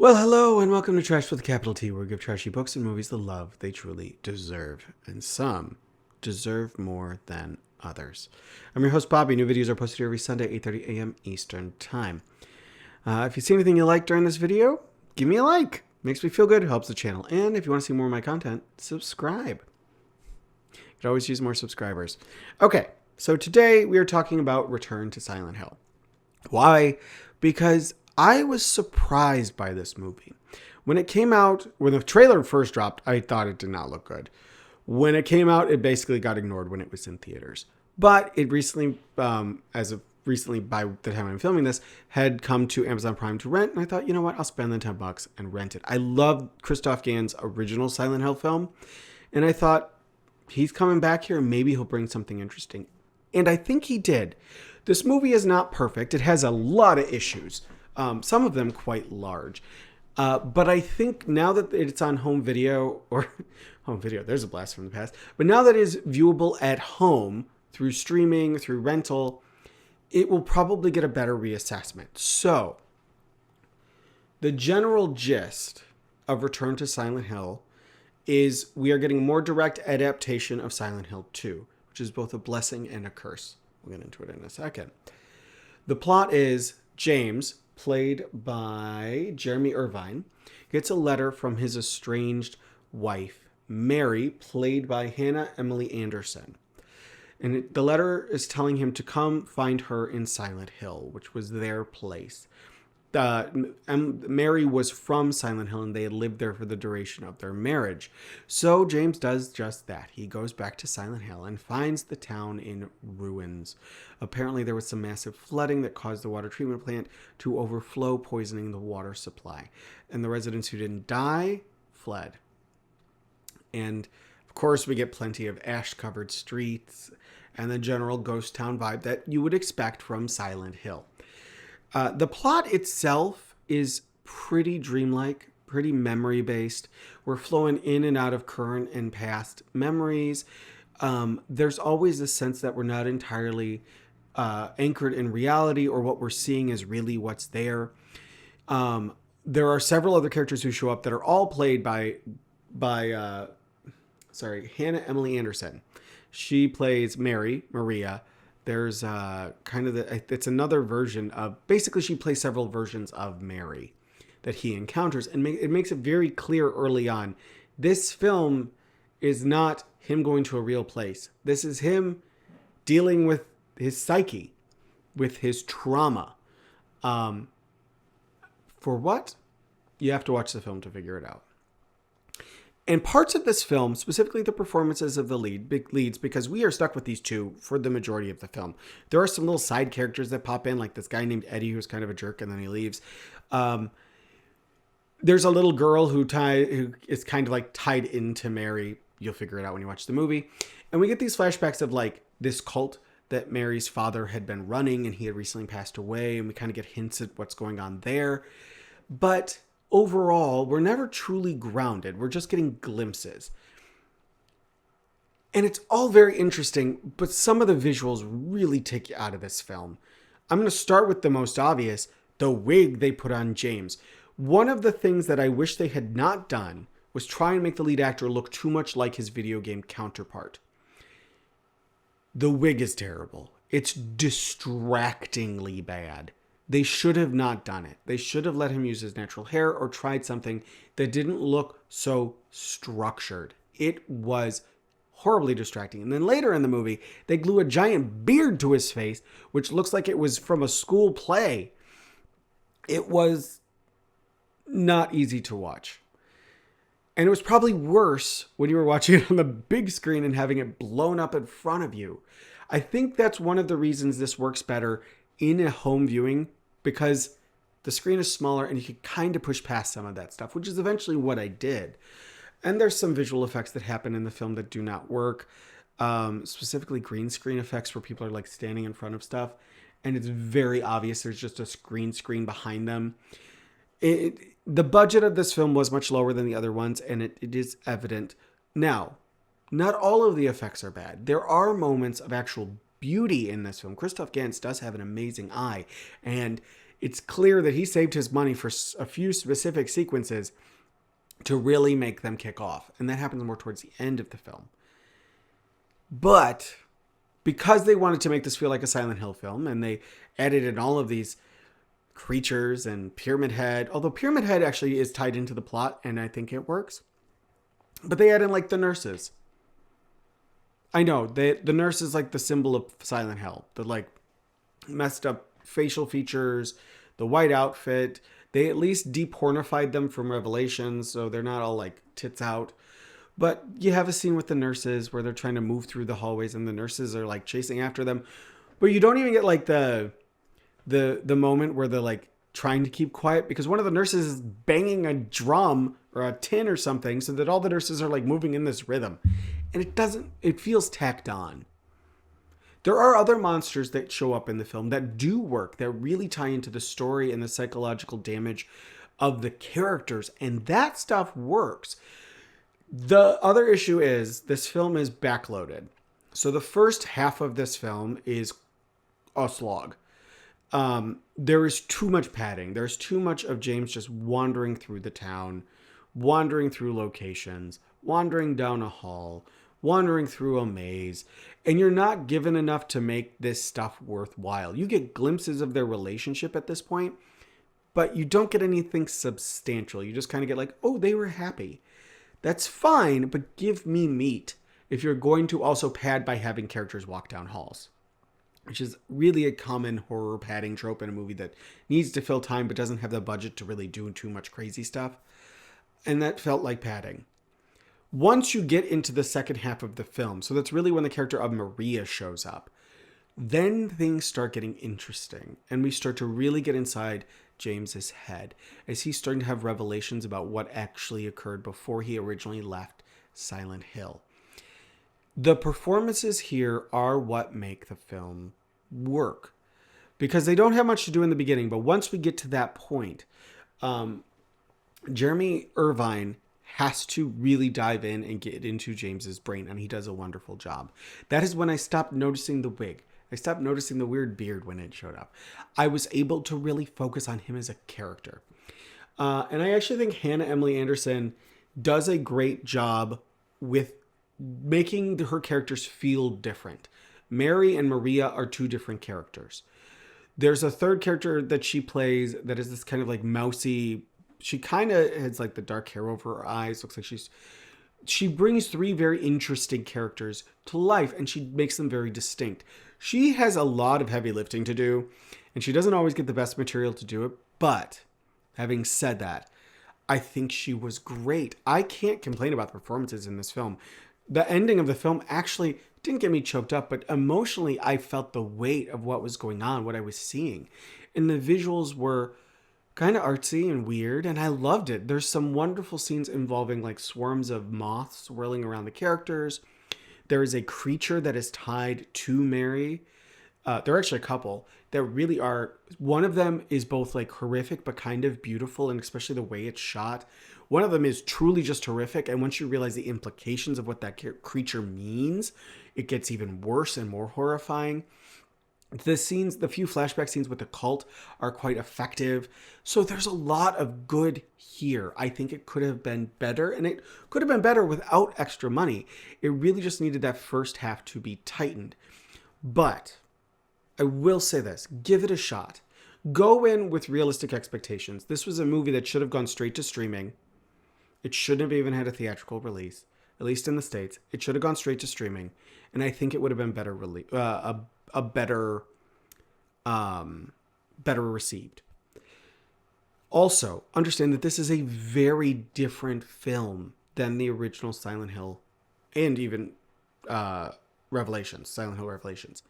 Well, hello and welcome to Trash with a capital T, where we give trashy books and movies the love they truly deserve. And some deserve more than others. I'm your host, Bobby. New videos are posted every Sunday, 8:30 a.m. Eastern Time. If you see anything you like during this video, give me a like. Makes me feel good, helps the channel. And if you want to see more of my content, subscribe. You could always use more subscribers. Okay, so today we are talking about Return to Silent Hill. Why? Because I was surprised by this movie. When it came out, when the trailer first dropped, I thought it did not look good. When it came out, it basically got ignored when it was in theaters. But it recently, as of recently, by the time I'm filming this, had come to Amazon Prime to rent. And I thought, you know what? I'll spend the $10 and rent it. I love Christoph Gans' original Silent Hill film. And I thought, he's coming back here and maybe he'll bring something interesting. And I think he did. This movie is not perfect. It has a lot of issues. Some of them quite large. But I think now that it's on home video, or home video, there's a blast from the past. But now that it is viewable at home through streaming, through rental, it will probably get a better reassessment. So, the general gist of Return to Silent Hill is we are getting more direct adaptation of Silent Hill 2, which is both a blessing and a curse. We'll get into it in a second. The plot is James, played by Jeremy Irvine, gets a letter from his estranged wife, Mary, played by Hannah Emily Anderson. And the letter is telling him to come find her in Silent Hill, which was their place. Mary was from Silent Hill and they had lived there for the duration of their marriage. So James does just that. He goes back to Silent Hill and finds the town in ruins. Apparently there was some massive flooding that caused the water treatment plant to overflow, poisoning the water supply. And the residents who didn't die fled. And of course we get plenty of ash-covered streets and the general ghost town vibe that you would expect from Silent Hill. The plot itself is pretty dreamlike, pretty memory-based. We're flowing in and out of current and past memories. There's always a sense that we're not entirely anchored in reality, or what we're seeing is really what's there. There are several other characters who show up that are all played by Hannah Emily Anderson. She plays Maria. There's it's another version of, basically she plays several versions of Mary that he encounters, and it makes it very clear early on. This film is not him going to a real place. This is him dealing with his psyche, with his trauma. For what? You have to watch the film to figure it out. And parts of this film, specifically the performances of the leads, because we are stuck with these two for the majority of the film. There are some little side characters that pop in, like this guy named Eddie, who's kind of a jerk, and then he leaves. There's a little girl who is kind of like tied into Mary. You'll figure it out when you watch the movie. And we get these flashbacks of like this cult that Mary's father had been running, and he had recently passed away, and we kind of get hints at what's going on there. But overall, we're never truly grounded. We're just getting glimpses. And it's all very interesting, but some of the visuals really take you out of this film. I'm going to start with the most obvious, the wig they put on James. One of the things that I wish they had not done was try and make the lead actor look too much like his video game counterpart. The wig is terrible. It's distractingly bad. They should have not done it. They should have let him use his natural hair or tried something that didn't look so structured. It was horribly distracting. And then later in the movie, they glue a giant beard to his face, which looks like it was from a school play. It was not easy to watch. And it was probably worse when you were watching it on the big screen and having it blown up in front of you. I think that's one of the reasons this works better in a home viewing, because the screen is smaller and you can kind of push past some of that stuff, which is eventually what I did. And there's some visual effects that happen in the film that do not work, specifically green screen effects where people are like standing in front of stuff and it's very obvious there's just a green screen behind them. The budget of this film was much lower than the other ones, and it is evident. Now, not all of the effects are bad. There are moments of actual beauty in this film. Christoph Gans does have an amazing eye, and it's clear that he saved his money for a few specific sequences to really make them kick off. And that happens more towards the end of the film. But because they wanted to make this feel like a Silent Hill film, and they added in all of these creatures and Pyramid Head, although Pyramid Head actually is tied into the plot, and I think it works. But they add in like the nurses. I know, the nurse is like the symbol of Silent Hill. The like messed up facial features, the white outfit. They at least depornified them from Revelations, so they're not all like tits out. But you have a scene with the nurses where they're trying to move through the hallways and the nurses are like chasing after them. But you don't even get like the moment where they're like trying to keep quiet, because one of the nurses is banging a drum or a tin or something so that all the nurses are like moving in this rhythm. And it feels tacked on. There are other monsters that show up in the film that do work, that really tie into the story and the psychological damage of the characters, and that stuff works. The other issue is this film is backloaded. So the first half of this film is a slog. There is too much padding. There's too much of James just wandering through the town, wandering through locations, wandering down a hall, wandering through a maze, and you're not given enough to make this stuff worthwhile. You get glimpses of their relationship at this point, but you don't get anything substantial. You just kind of get like, oh, they were happy. That's fine, but give me meat if you're going to also pad by having characters walk down halls, which is really a common horror padding trope in a movie that needs to fill time but doesn't have the budget to really do too much crazy stuff. And that felt like padding. Once you get into the second half of the film, so that's really when the character of Maria shows up, then things start getting interesting. And we start to really get inside James's head as he's starting to have revelations about what actually occurred before he originally left Silent Hill. The performances here are what make the film work, because they don't have much to do in the beginning. But once we get to that point, Jeremy Irvine has to really dive in and get into James's brain, and he does a wonderful job. That is when I stopped noticing the wig. I stopped noticing the weird beard when it showed up. I was able to really focus on him as a character. And I actually think Hannah Emily Anderson does a great job with making her characters feel different. Mary and Maria are two different characters. There's a third character that she plays that is this kind of like mousy. She kind of has like the dark hair over her eyes. Looks like she brings three very interesting characters to life, and she makes them very distinct. She has a lot of heavy lifting to do, and she doesn't always get the best material to do it. But having said that, I think she was great. I can't complain about the performances in this film. The ending of the film actually didn't get me choked up, but emotionally I felt the weight of what was going on, what I was seeing. And the visuals were kind of artsy and weird, and I loved it. There's some wonderful scenes involving like swarms of moths swirling around the characters. There is a creature that is tied to Mary. There are actually a couple that really are. One of them is both like horrific but kind of beautiful, and especially the way it's shot. One of them is truly just horrific, and once you realize the implications of what that creature means, it gets even worse and more horrifying. The few flashback scenes with the cult are quite effective. So there's a lot of good here. I think it could have been better, and it could have been better without extra money. It really just needed that first half to be tightened. But I will say this, give it a shot. Go in with realistic expectations. This was a movie that should have gone straight to streaming. It shouldn't have even had a theatrical release, at least in the States. It should have gone straight to streaming, and I think it would have been better better received. Also, understand that this is a very different film than the original Silent Hill and even Silent Hill Revelations.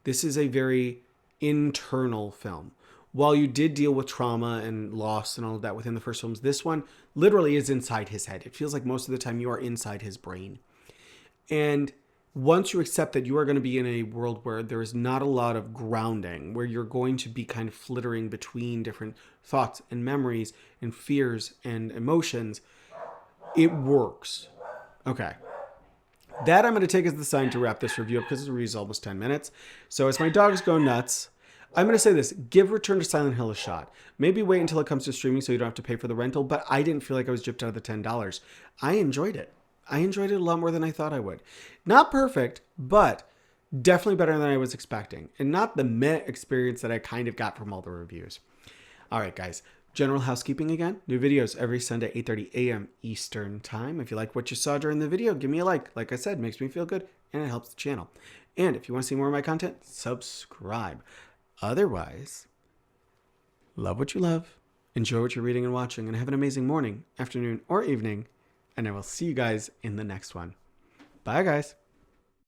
This is a very internal film. While you did deal with trauma and loss and all of that within the first films, this one literally is inside his head. It feels like most of the time you are inside his brain. And once you accept that you are going to be in a world where there is not a lot of grounding, where you're going to be kind of flittering between different thoughts and memories and fears and emotions, it works. Okay. That I'm going to take as the sign to wrap this review up, because this review is almost 10 minutes. So as my dogs go nuts, I'm going to say this. Give Return to Silent Hill a shot. Maybe wait until it comes to streaming so you don't have to pay for the rental, but I didn't feel like I was gypped out of the $10. I enjoyed it. I enjoyed it a lot more than I thought I would. Not perfect, but definitely better than I was expecting. And not the meh experience that I kind of got from all the reviews. All right, guys. General housekeeping again. New videos every Sunday, 8:30 a.m. Eastern Time. If you like what you saw during the video, give me a like. Like I said, makes me feel good and it helps the channel. And if you want to see more of my content, subscribe. Otherwise, love what you love, enjoy what you're reading and watching, and have an amazing morning, afternoon, or evening. And I will see you guys in the next one. Bye, guys.